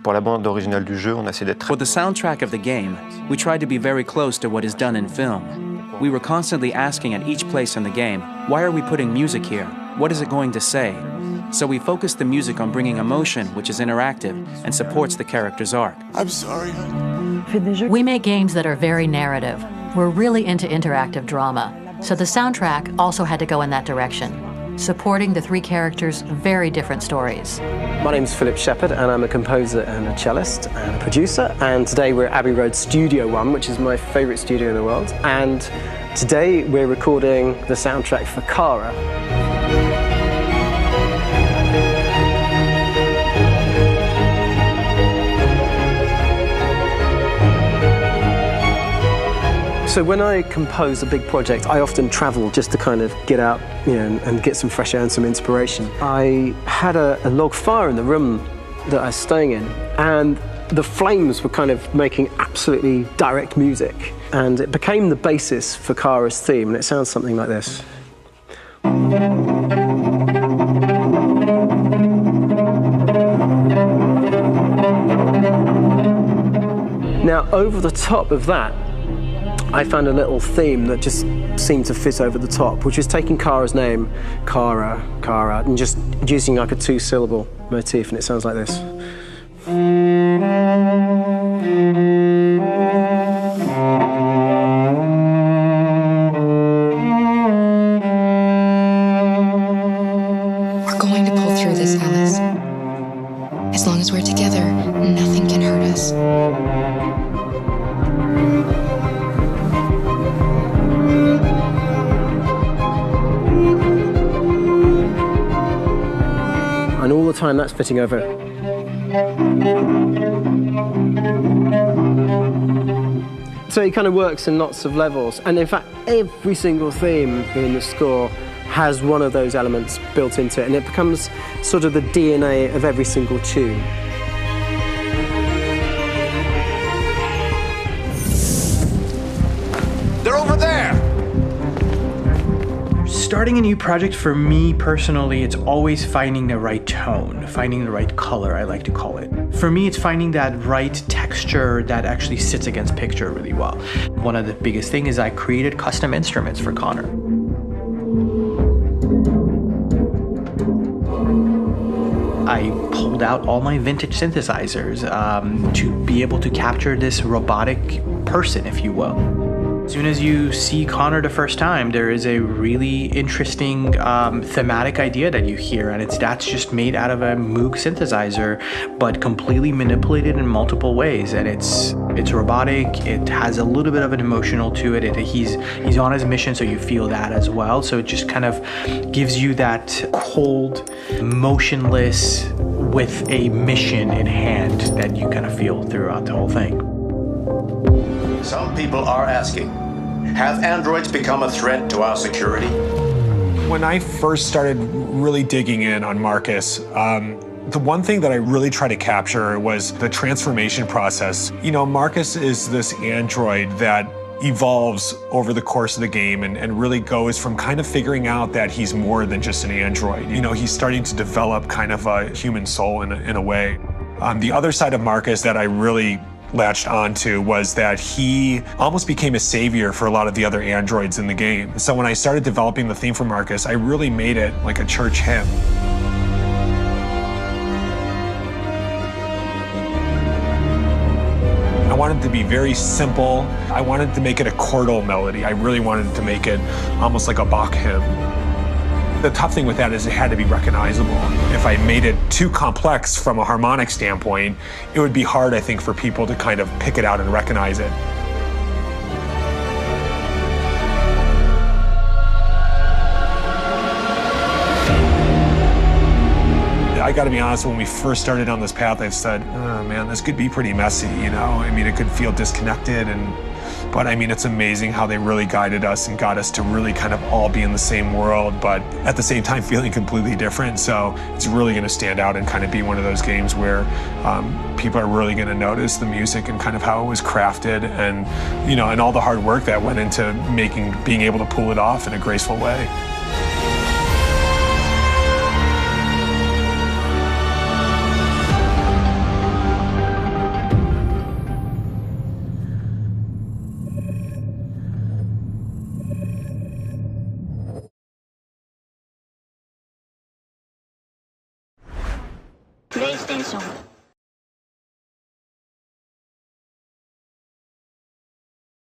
Pour la bande originale du jeu, on a essayé d'être For the soundtrack of the game, we tried to be very close to what is done in film. We were constantly asking at each place in the game, why are we putting music here? What is it going to say? So we focused the music on bringing emotion, which is interactive and supports the character's arc. I'm sorry. We make games that are very narrative. We're really into interactive drama, so the soundtrack also had to go in that direction, supporting the three characters' very different stories. My name's Philip Shepherd, and I'm a composer and a cellist and a producer, and today we're at Abbey Road Studio One, which is my favourite studio in the world, and today we're recording the soundtrack for Kara. So when I compose a big project, I often travel just to kind of get out, and get some fresh air and some inspiration. I had a log fire in the room that I was staying in, and the flames were kind of making absolutely direct music. And it became the basis for Kara's theme, and it sounds something like this. Now, over the top of that, I found a little theme that just seemed to fit over the top, which was taking Kara's name, Kara, Kara, and just using like a two-syllable motif, and it sounds like this. We're going to pull through this, Alice. As long as we're together, nothing can hurt us. And all the time that's fitting over it. So it kind of works in lots of levels. And in fact, every single theme in the score has one of those elements built into it. And it becomes sort of the DNA of every single tune. They're over there! Starting a new project, for me personally, it's always finding the right tone, finding the right color, I like to call it. For me, it's finding that right texture that actually sits against picture really well. One of the biggest things is I created custom instruments for Connor. I pulled out all my vintage synthesizers to be able to capture this robotic person, if you will. As soon as you see Connor the first time, there is a really interesting thematic idea that you hear, and that's just made out of a Moog synthesizer, but completely manipulated in multiple ways. And it's robotic. It has a little bit of an emotional to it. He's on his mission, so you feel that as well. So it just kind of gives you that cold, motionless, with a mission in hand that you kind of feel throughout the whole thing. Some people are asking, have androids become a threat to our security? When I first started really digging in on Marcus, the one thing that I really tried to capture was the transformation process. Marcus is this android that evolves over the course of the game and really goes from kind of figuring out that he's more than just an android. He's starting to develop kind of a human soul in a way. The other side of Marcus that I really latched onto was that he almost became a savior for a lot of the other androids in the game. So when I started developing the theme for Marcus, I really made it like a church hymn. I wanted it to be very simple. I wanted to make it a chordal melody. I really wanted to make it almost like a Bach hymn. The tough thing with that is it had to be recognizable. If I made it too complex from a harmonic standpoint, it would be hard, I think, for people to kind of pick it out and recognize it. I gotta be honest, when we first started on this path, I've said, oh man, this could be pretty messy, it could feel disconnected, but it's amazing how they really guided us and got us to really kind of all be in the same world, but at the same time feeling completely different. So it's really gonna stand out and kind of be one of those games where people are really gonna notice the music and kind of how it was crafted and, and all the hard work that went into being able to pull it off in a graceful way. プレイステーション